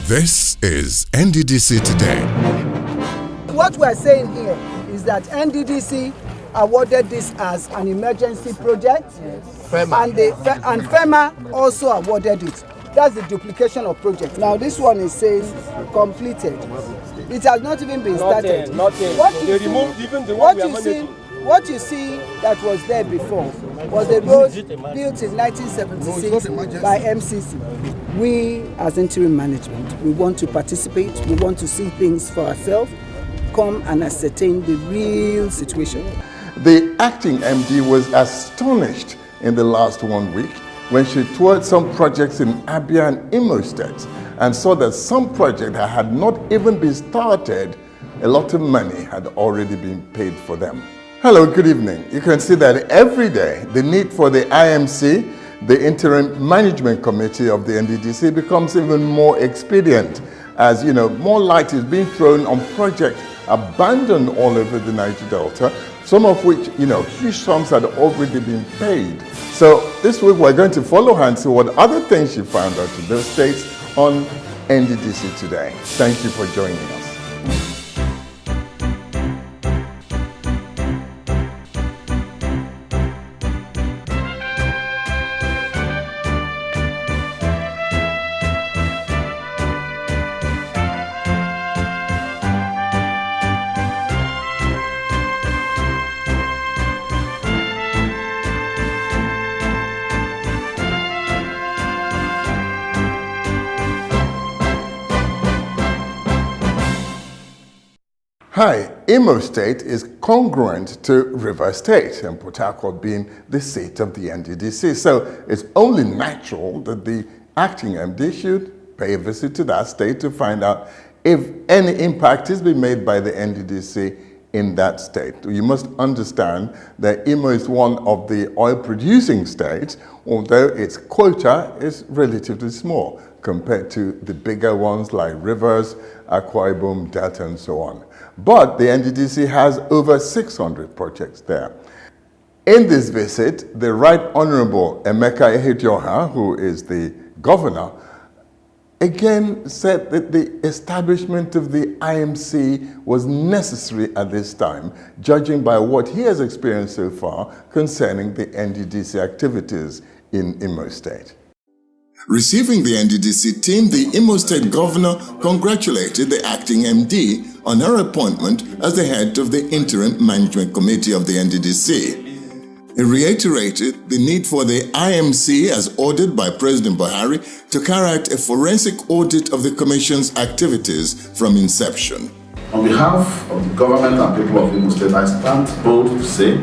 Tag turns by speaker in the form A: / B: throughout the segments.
A: This is NDDC Today.
B: What we're saying here is that NDDC awarded this as an emergency project, and FEMA also awarded it. That's the duplication of projects. Now this one is saying completed. It has not even been started. What you see that was there before was a road built in 1976 by MCC. We as interim management, we want to participate, we want to see things for ourselves, come and ascertain the real situation.
C: The acting MD was astonished in the last 1 week when she toured some projects in Abia and Imo states and saw that some projects that had not even been started, a lot of money had already been paid for them. Hello, good evening. You can see that every day the need for the IMC, the Interim Management Committee of the NDDC, becomes even more expedient as more light is being thrown on projects abandoned all over the Niger Delta, some of which, huge sums had already been paid. So this week we're going to follow her and see what other things she found out in those states on NDDC Today. Thank you for joining us. Hi, Imo State is congruent to River State, and Port Harcourt being the seat of the NDDC. So it's only natural that the acting MD should pay a visit to that state to find out if any impact is being made by the NDDC in that state. You must understand that Imo is one of the oil-producing states, although its quota is relatively small compared to the bigger ones like Rivers, Akwa Ibom, Delta, and so on. But the NDDC has over 600 projects there. In this visit, the Right Honorable Emeka Ihedioha, who is the governor, again said that the establishment of the IMC was necessary at this time, judging by what he has experienced so far concerning the NDDC activities in Imo State. Receiving the NDDC team, the Imo State Governor congratulated the acting MD on her appointment as the head of the Interim Management Committee of the NDDC. He reiterated the need for the IMC, as ordered by President Buhari, to carry out a forensic audit of the Commission's activities from inception.
D: On behalf of the government and people of Imo State, I stand bold to say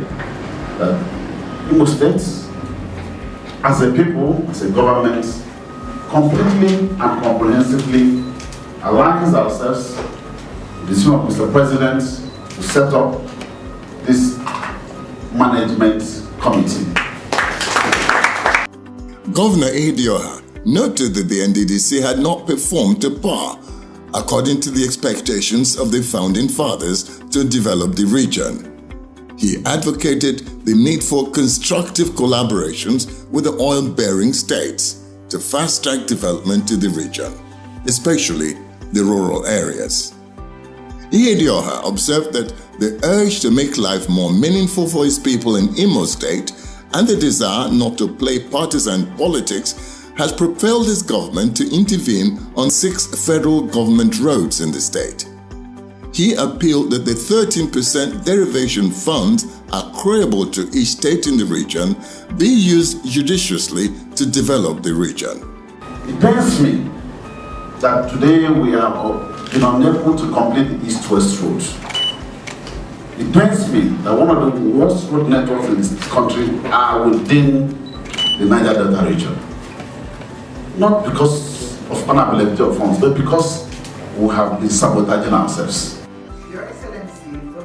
D: that Imo State, as a people, as a government, completely and comprehensively aligns ourselves with the decision of Mr. President to set up this management committee.
C: Governor Ihedioha noted that the NDDC had not performed to par, according to the expectations of the founding fathers to develop the region. He advocated the need for constructive collaborations with the oil-bearing states to fast-track development to the region, especially the rural areas. Ihedioha observed that the urge to make life more meaningful for his people in Imo State and the desire not to play partisan politics has propelled his government to intervene on 6 federal government roads in the state. He appealed that the 13% derivation funds accruable to each state in the region be used judiciously to develop the region.
D: It pains me that today we have been unable to complete the East-West road. It pains me that one of the worst road networks in this country are within the Niger Delta region. Not because of unavailability of funds, but because we have been sabotaging ourselves.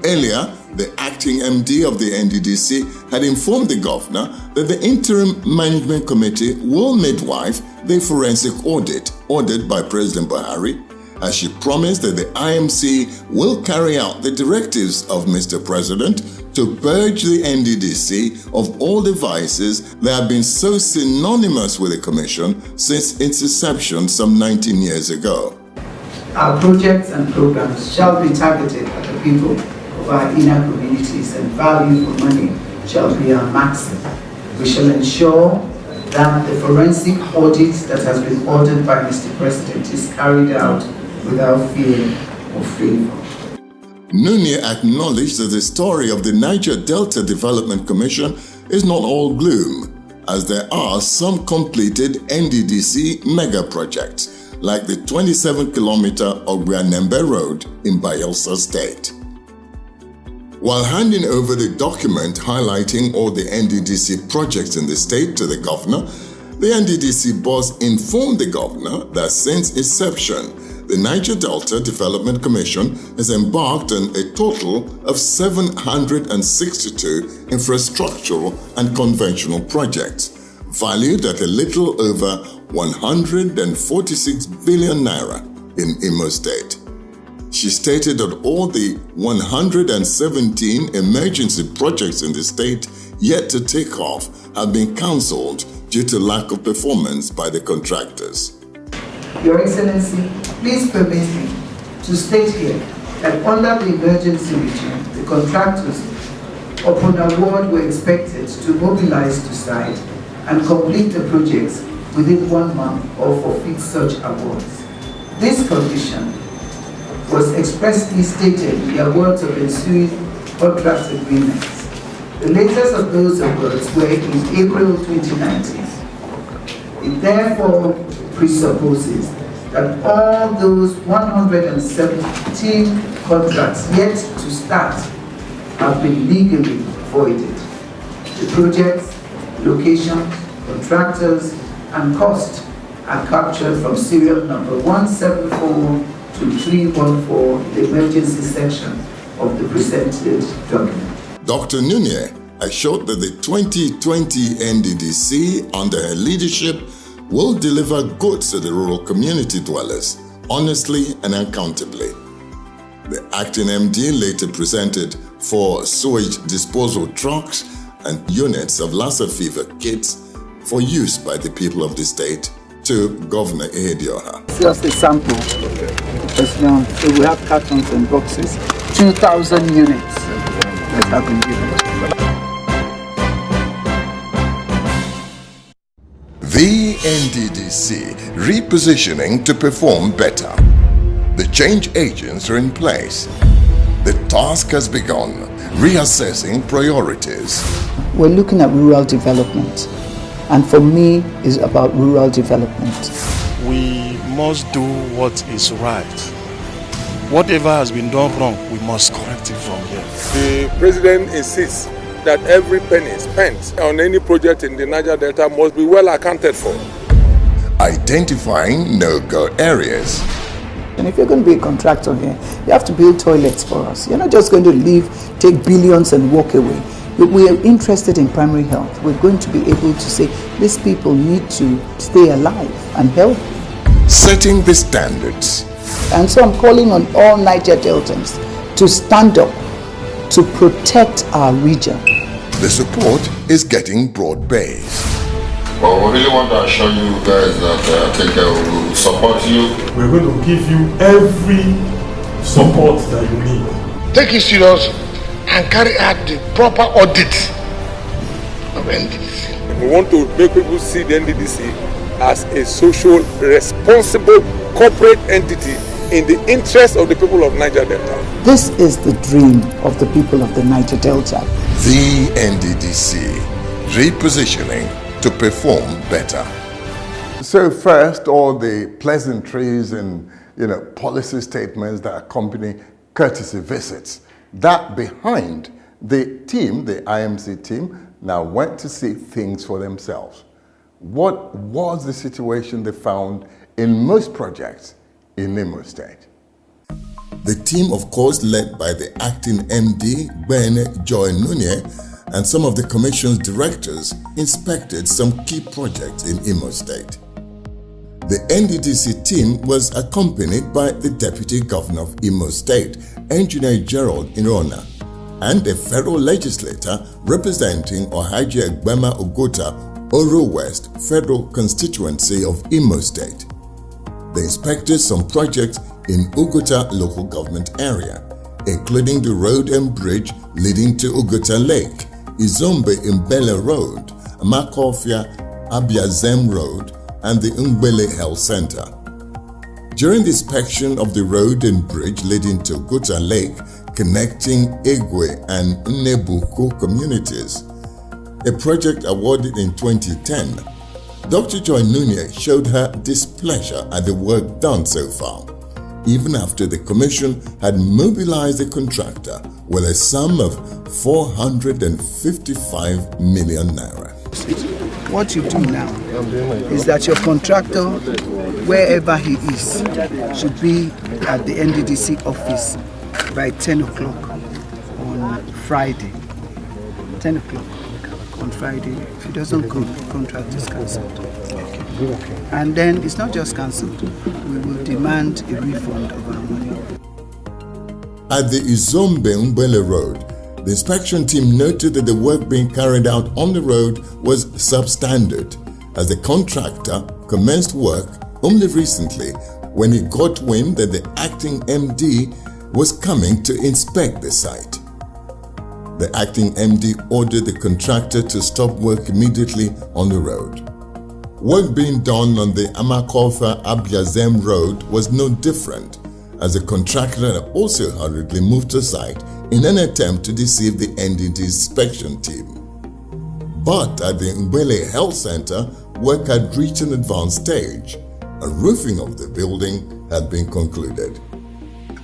C: Earlier, the acting MD of the NDDC had informed the governor that the Interim Management Committee will midwife the forensic audit ordered by President Buhari, as she promised that the IMC will carry out the directives of Mr. President to purge the NDDC of all the vices that have been so synonymous with the Commission since its inception some 19 years ago.
B: Our projects and programs shall be targeted at the people of our inner communities, and value for money shall be our maxim. We shall ensure that the forensic audit that has been ordered by Mr. President is carried out without fear or favor.
C: Nunez acknowledged that the story of the Niger Delta Development Commission is not all gloom, as there are some completed NDDC mega projects, like the 27-kilometer Ogbianembe Road in Bayelsa State. While handing over the document highlighting all the NDDC projects in the state to the governor, the NDDC boss informed the governor that since inception, the Niger Delta Development Commission has embarked on a total of 762 infrastructural and conventional projects, valued at a little over 146 billion naira in Imo State. She stated that all the 117 emergency projects in the state yet to take off have been cancelled due to lack of performance by the contractors.
B: Your Excellency, please permit me to state here that under the emergency regime, the contractors upon award were expected to mobilize to site and complete the projects within 1 month or forfeit such awards. This condition was expressly stated in the awards of ensuing contract agreements. The latest of those awards were in April 2019. It therefore presupposes that all those 117 contracts yet to start have been legally voided. The projects, locations, contractors, and cost are captured from serial number 174 to 314 in the emergency section of the presented document.
C: Dr. Nunez assured that the 2020 NDDC, under her leadership, will deliver goods to the rural community dwellers, honestly and accountably. The acting MD later presented 4 sewage disposal trucks and units of Lassa fever kits for use by the people of the state to Governor Ehedioha.
B: Just a sample. So we have cartons and boxes, 2,000 units that have been given.
C: The NDDC repositioning to perform better. The change agents are in place. The task has begun, reassessing priorities.
B: We're looking at rural development, and for me, it's about rural development.
E: We must do what is right. Whatever has been done wrong, we must correct it from here.
F: The president insists that every penny spent on any project in the Niger Delta must be well accounted for.
C: Identifying no-go areas.
B: And if you're going to be a contractor here, you have to build toilets for us. You're not just going to leave, take billions and walk away. We are interested in primary health. We're going to be able to say, these people need to stay alive and healthy.
C: Setting the standards.
B: And so I'm calling on all Niger Deltans to stand up to protect our region.
C: The support is getting broad-based.
G: Well, we really want to assure you guys that I think we will support you.
H: We're going to give you every support that you need.
I: Take it serious and carry out the proper audit of NDDC.
F: We want to make people see the NDDC as a social, responsible corporate entity in the interest of the people of Niger Delta.
B: This is the dream of the people of the Niger Delta.
C: The NDDC, repositioning to perform better. So first, all the pleasantries and policy statements that accompany courtesy visits. That behind, the team, the IMC team, now went to see things for themselves. What was the situation they found in most projects in Imo State? The team, of course, led by the acting MD, Ben Joy Nunez, and some of the Commission's directors inspected some key projects in Imo State. The NDDC team was accompanied by the Deputy Governor of Imo State, Engineer Gerald Irona, and a federal legislator representing Ohaji Egbema Ogota, Oro West Federal Constituency of Imo State. They inspected some projects in Ugota local government area, including the road and bridge leading to Ugota Lake, Izombe Mbele Road, Makofia Abiazem Road, and the Ngbele Health Center. During the inspection of the road and bridge leading to Ugota Lake, connecting Egwe and Nnebuko communities, a project awarded in 2010, Dr. Joy Nunez showed her displeasure at the work done so far, even after the commission had mobilized the contractor with a sum of 455 million naira.
B: What you do now is that your contractor, wherever he is, should be at the NDDC office by 10 o'clock on Friday. 10 o'clock on Friday. If he doesn't go, the contract is cancelled. And then it's not just cancelled, we will demand a refund of our money.
C: At the Izombe Mbele Road, the inspection team noted that the work being carried out on the road was substandard, as the contractor commenced work only recently when he got wind that the acting MD was coming to inspect the site. The acting MD ordered the contractor to stop work immediately on the road. Work being done on the Amakofa Abiazem Road was no different, as the contractor had also hurriedly moved to site in an attempt to deceive the NDD inspection team. But at the Ngbele Health Center, work had reached an advanced stage. A roofing of the building had been concluded.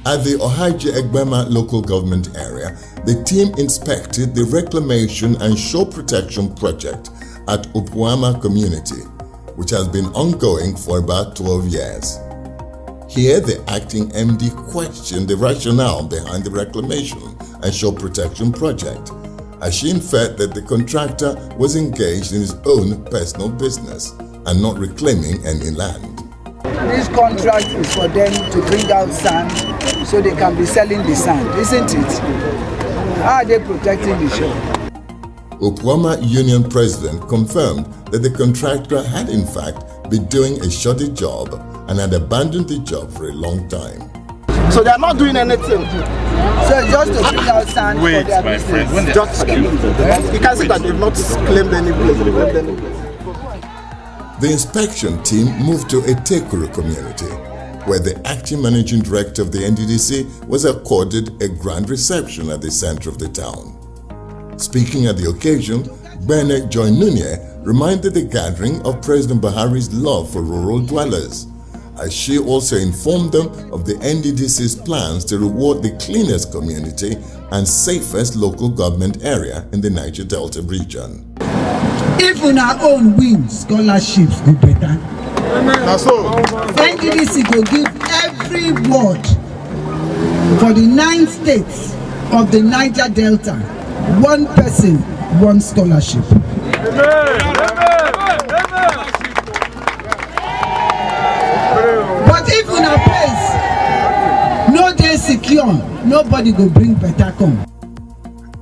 C: At the Ohaji Egbema local government area, the team inspected the reclamation and shore protection project at Upuama community, which has been ongoing for about 12 years. Here, the acting MD questioned the rationale behind the reclamation and shore protection project, as she inferred that the contractor was engaged in his own personal business and not reclaiming any land.
B: This contract is for them to bring out sand so they can be selling the sand, isn't it? How are they protecting the shore?
C: Upuama Union President confirmed that the contractor had in fact been doing a shoddy job and had abandoned the job for a long time.
J: So they are not doing anything.
B: So just to bring out sand for their business.
J: Just you can see that they've not claimed any place.
C: The inspection team moved to Etekuru community, where the acting managing director of the NDDC was accorded a grand reception at the center of the town. Speaking at the occasion, Bernard Joy Nunez reminded the gathering of President Buhari's love for rural dwellers, as she also informed them of the NDDC's plans to reward the cleanest community and safest local government area in the Niger Delta region.
K: If una own win, scholarships go better. NDDC go give every ward for the 9 states of the Niger Delta, 1 person, 1 scholarship. But if una place no dey secure, nobody go bring better come.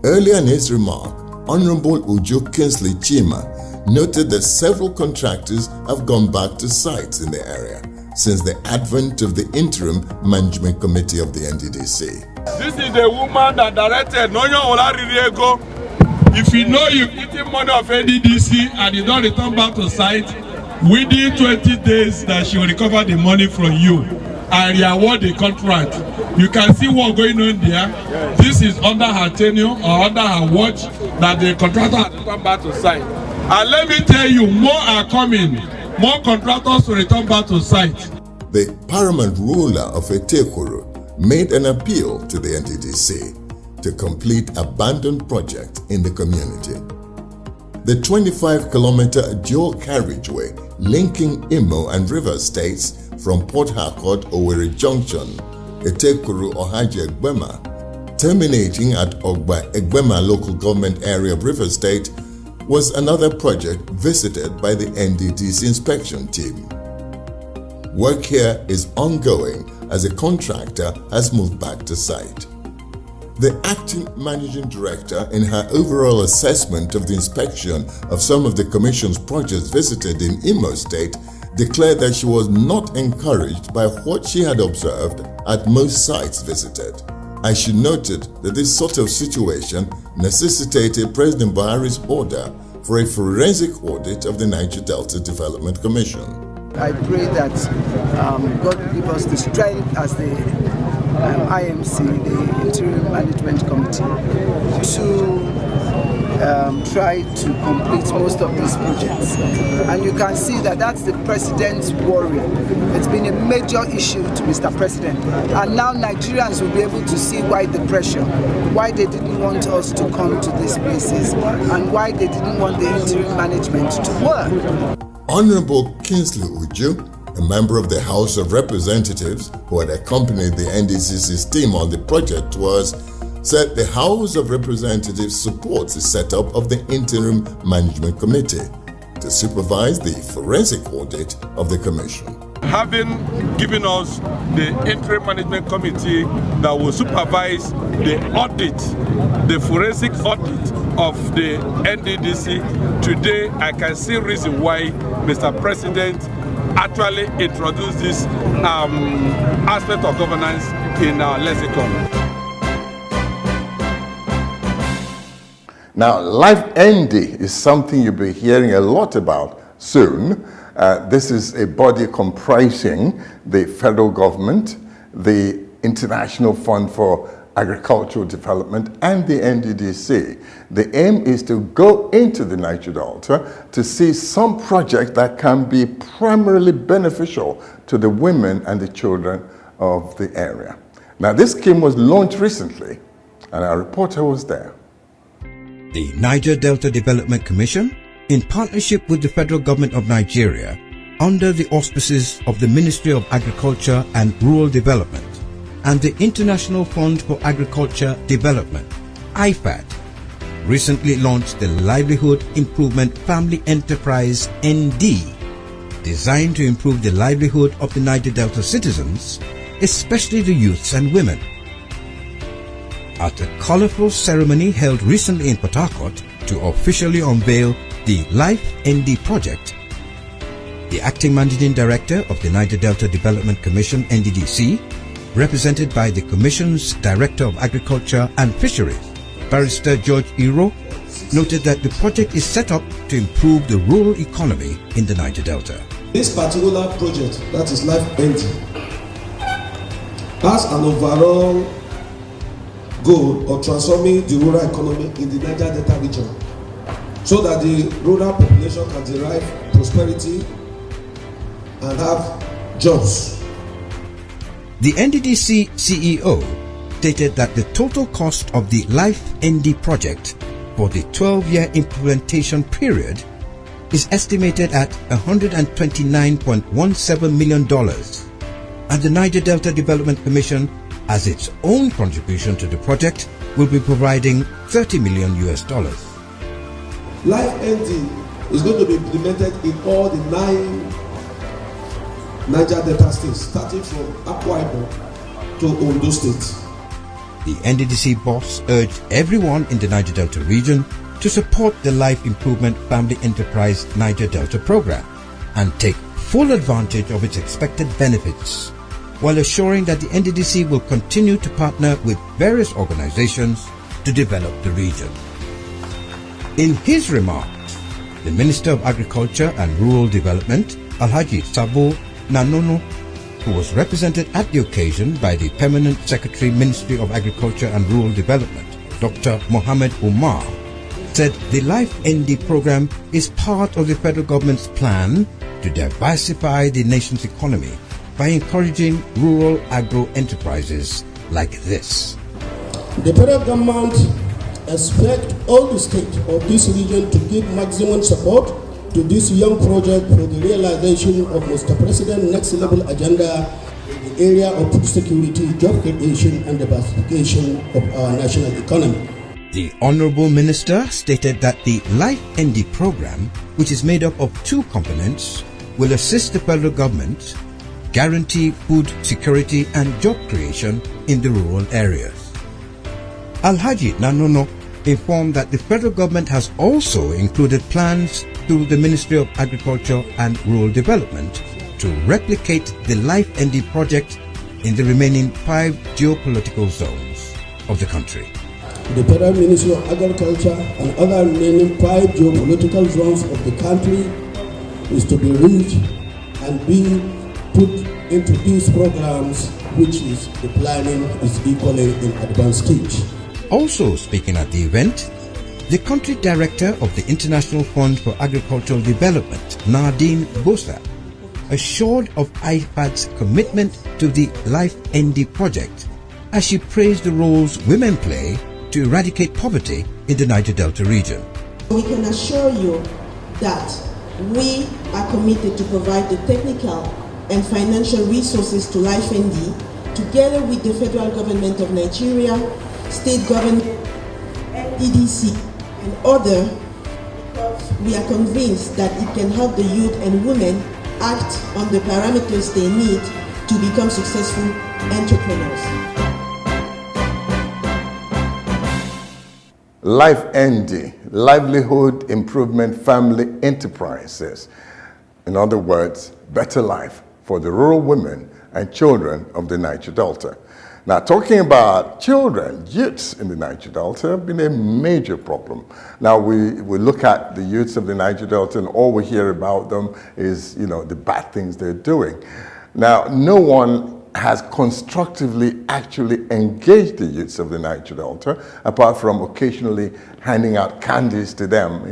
C: Earlier in his remark, Honorable Ujo Kinsley Chima noted that several contractors have gone back to sites in the area since the advent of the interim management committee of the NDDC.
F: This is the woman that directed Noyo Olaririego. If you know you've eaten money of NDDC and you don't return back to site, within 20 days that she will recover the money from you and award the contract. You can see what's going on there. This is under her tenure or under her watch that the contractor has returned back to site. And let me tell you, more are coming. More contractors will return back to site.
C: The paramount ruler of Etekuru made an appeal to the NDDC to complete abandoned projects in the community. The 25-kilometer dual carriageway linking Imo and River states from Port Harcourt Owerri Junction, Etekuru Ohaji Egbema, terminating at Ogba Egbema local government area of River State, was another project visited by the NDDC inspection team. Work here is ongoing as a contractor has moved back to site. The acting managing director, in her overall assessment of the inspection of some of the commission's projects visited in Imo State,
A: declared that she was not encouraged by what she had observed at most sites visited. And she noted that this sort of situation necessitated President Buhari's order for a forensic audit of the Niger Delta Development Commission.
B: I pray that God will give us the strength as the IMC, the Interim Management Committee, to try to complete most of these projects. And you can see that that's the President's worry. It's been a major issue to Mr. President. And now Nigerians will be able to see why the pressure, why they didn't want us to come to these places, and why they didn't want the interim management to work.
A: Honorable Kingsley Uju, a member of the House of Representatives who had accompanied the NDCC's team on the project, said the House of Representatives supports the setup of the Interim Management Committee to supervise the forensic audit of the Commission.
F: Having given us the Interim Management Committee that will supervise the audit, the forensic audit of the NDDC, today I can see reason why Mr. President actually introduced this aspect of governance in our lexicon.
C: Now, Life ND is something you'll be hearing a lot about soon. This is a body comprising the federal government, the International Fund for Agricultural Development, and the NDDC. The aim is to go into the Niger Delta to see some projects that can be primarily beneficial to the women and the children of the area. Now, this scheme was launched recently, and our reporter was there.
L: The Niger Delta Development Commission, in partnership with the Federal Government of Nigeria, under the auspices of the Ministry of Agriculture and Rural Development and the International Fund for Agriculture Development, IFAD, recently launched the Livelihood Improvement Family Enterprise ND, designed to improve the livelihood of the Niger Delta citizens, especially the youths and women. At a colorful ceremony held recently in Port Harcourt to officially unveil the Life ND project, the acting managing director of the Niger Delta Development Commission NDDC, represented by the Commission's Director of Agriculture and Fisheries, Barrister George Iro, noted that the project is set up to improve the rural economy in the Niger Delta.
M: This particular project, that is Life ND, has an overall goal of transforming the rural economy in the Niger Delta region so that the rural population can derive prosperity and have jobs.
L: The NDDC CEO stated that the total cost of the Life ND project for the 12-year implementation period is estimated at $129.17 million, and the Niger Delta Development Commission, as its own contribution to the project, will be providing $30 million.
M: Life ND is going to be implemented in all the 9 Niger Delta states, starting from Akwa Ibom to Ondo State.
L: The NDDC boss urged everyone in the Niger Delta region to support the Life Improvement Family Enterprise Niger Delta program and take full advantage of its expected benefits, while assuring that the NDDC will continue to partner with various organizations to develop the region. In his remarks, the Minister of Agriculture and Rural Development, Alhaji Sabo Nanono, who was represented at the occasion by the Permanent Secretary, Ministry of Agriculture and Rural Development, Dr. Mohammed Umar, said the Life ND program is part of the federal government's plan to diversify the nation's economy by encouraging rural agro-enterprises like this.
N: The federal government expects all the states of this region to give maximum support to this young project for the realization of Mr. President's next level agenda in the area of food security, job creation, and diversification of our national economy.
L: The Honorable Minister stated that the Life ND program, which is made up of 2 components, will assist the federal government guarantee food security and job creation in the rural areas. Alhaji Nanono informed that the federal government has also included plans through the Ministry of Agriculture and Rural Development to replicate the Life ND project in the remaining 5 geopolitical zones of the country.
N: The Federal Ministry of Agriculture and other remaining 5 geopolitical zones of the country is to be reached and be put into these programs, which is the planning is equally in advanced stage. Also
L: speaking at the event, the country director of the International Fund for Agricultural Development, Nadine Bosa, assured of IFAD's commitment to the Life ND project as she praised the roles women play to eradicate poverty in the Niger Delta region.
O: We can assure you that we are committed to provide the technical and financial resources to Life ND together with the federal government of Nigeria, state government, NDDC, and other. We are convinced that it can help the youth and women act on the parameters they need to become successful entrepreneurs.
C: Life ND, Livelihood Improvement Family Enterprises. In other words, better life for the rural women and children of the Niger Delta. Now, talking about children, youths in the Niger Delta have been a major problem. Now, we look at the youths of the Niger Delta and all we hear about them is, the bad things they're doing. Now, no one has constructively actually engaged the youths of the Niger Delta, apart from occasionally handing out candies to them,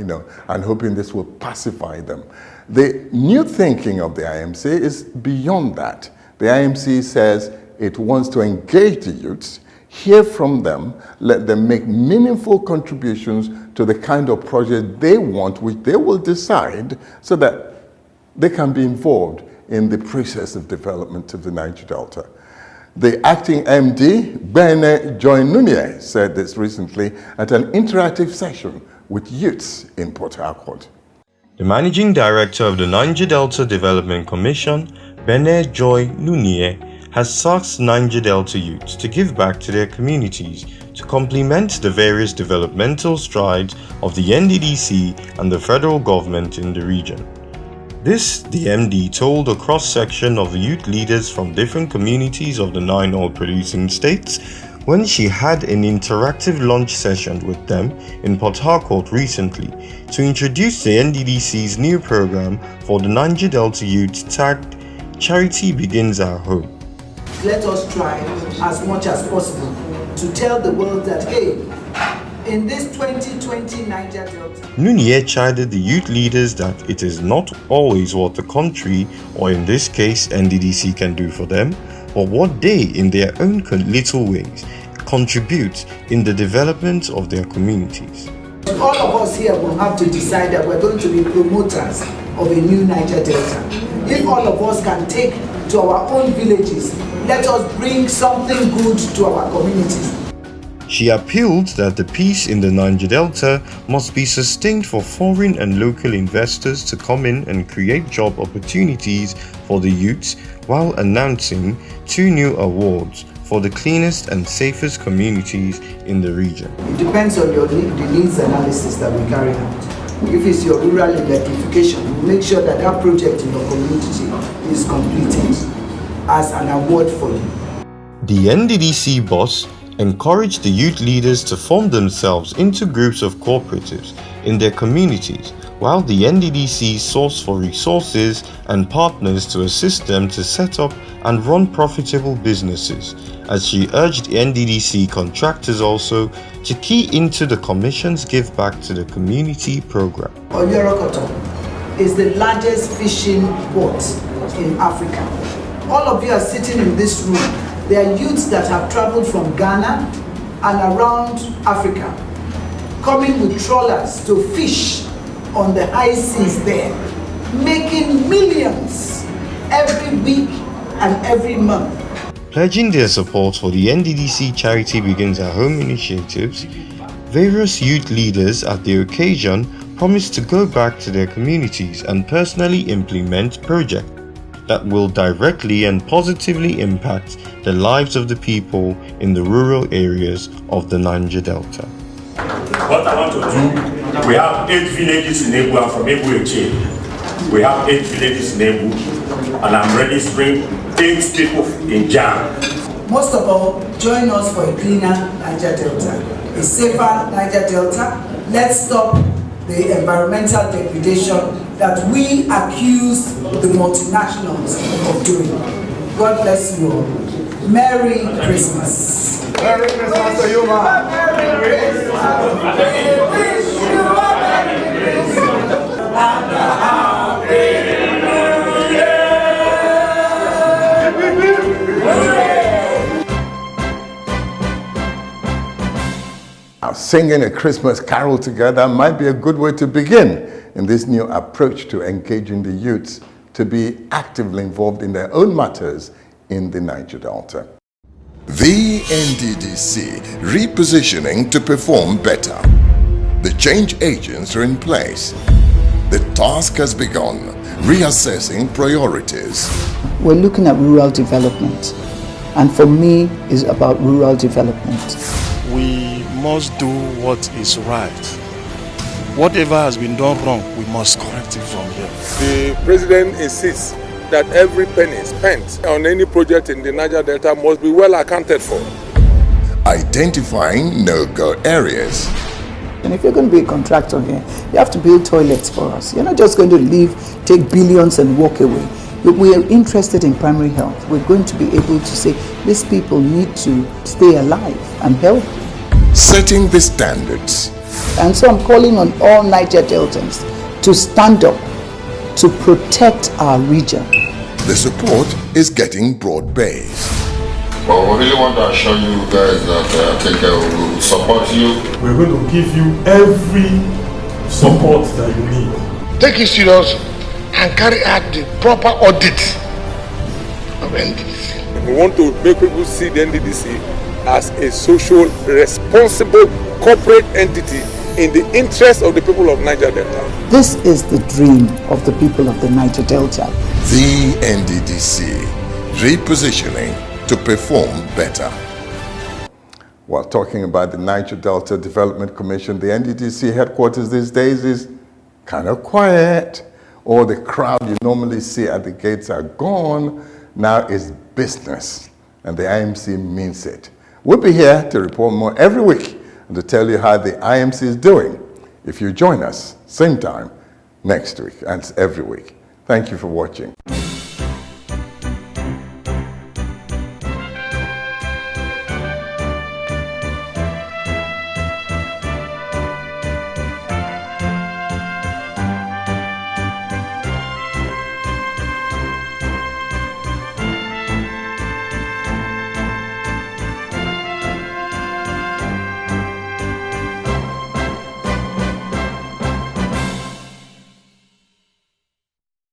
C: and hoping this will pacify them. The new thinking of the IMC is beyond that. The IMC says it wants to engage the youths, hear from them, let them make meaningful contributions to the kind of project they want, which they will decide, so that they can be involved in the process of development of the Niger Delta. The acting MD, Bene Joy Nunez, said this recently at an interactive session with youths in Port Harcourt.
P: The Managing Director of the Niger Delta Development Commission, Bene Joy Nunez, has asked Niger Delta youths to give back to their communities to complement the various developmental strides of the NDDC and the federal government in the region. This, the MD told a cross-section of youth leaders from different communities of the 9 oil-producing states when she had an interactive lunch session with them in Port Harcourt recently to introduce the NDDC's new program for the Niger Delta youth tagged Charity Begins at Home.
B: Let us try as much as possible to tell the world that, hey, in this 2020 Niger Delta.
P: Nunez chided the youth leaders that it is not always what the country, or in this case NDDC, can do for them, but what they, in their own little ways, contribute in the development of their communities.
B: All of us here will have to decide that we're going to be promoters of a new Niger Delta. If all of us can take to our own villages, let us bring something good to our communities.
P: She appealed that the peace in the Niger Delta must be sustained for foreign and local investors to come in and create job opportunities for the youths, while announcing 2 new awards for the cleanest and safest communities in the region.
B: It depends on the needs analysis that we carry out. If it's your rural electrification, we make sure that that project in your community is completed as an award for you.
P: The NDDC boss encouraged the youth leaders to form themselves into groups of cooperatives in their communities, while the NDDC sourced for resources and partners to assist them to set up and run profitable businesses, as she urged NDDC contractors also to key into the Commission's Give Back to the Community program.
B: Oyorokoto is the largest fishing port in Africa. All of you are sitting in this room. There are youths that have traveled from Ghana and around Africa, coming with trawlers to fish on the high seas there, making millions every week and every month.
P: Pledging their support for the NDDC Charity Begins at Home initiatives, various youth leaders at the occasion promised to go back to their communities and personally implement projects that will directly and positively impact the lives of the people in the rural areas of the Niger Delta.
H: What I want to do
Q: We have 8 villages in Ebu, and from Ebu Eche, we have 8 villages in Ebu, and I'm registering 8 people in Jam.
K: Most of all, join us for a cleaner Niger Delta, a safer Niger Delta. Let's stop the environmental degradation that we accuse the multinationals of doing. God bless you all. Merry Christmas.
C: Merry Christmas to you, man. Merry Christmas.
K: We wish you a Merry Christmas and a Happy New Year.
C: Now, singing a Christmas carol together might be a good way to begin in this new approach to engaging the youths to be actively involved in their own matters in the Niger Delta.
A: The NDDC repositioning to perform better. The change agents are in place. The task has begun, reassessing priorities.
B: We're looking at rural development, and for me, it's about rural development.
E: We must do what is right. Whatever has been done wrong, we must correct it from here.
H: The president insists that every penny spent on any project in the Niger Delta must be well accounted for.
A: Identifying no-go areas.
B: And if you're going to be a contractor here, you have to build toilets for us. You're not just going to leave, take billions and walk away. We are interested in primary health. We're going to be able to say, these people need to stay alive and healthy.
A: Setting the standards.
B: And so I'm calling on all Niger Deltans to stand up to protect our region.
A: The support is getting broad-based.
G: Well, we really want to assure you guys that I think we will support you.
H: We're going to give you every support that you need.
I: Take it serious and carry out the proper audit of NDDC.
H: We want to make people see the NDDC as a social, responsible corporate entity in the interest of the people of Niger Delta.
B: This is the dream of the people of the Niger Delta.
A: The NDDC repositioning to perform better.
C: While talking about the Niger Delta Development Commission, the NDDC headquarters these days is kind of quiet. All the crowd you normally see at the gates are gone. Now it's business, and the IMC means it. We'll be here to report more every week and to tell you how the IMC is doing if you join us same time next week and every week. Thank you for watching.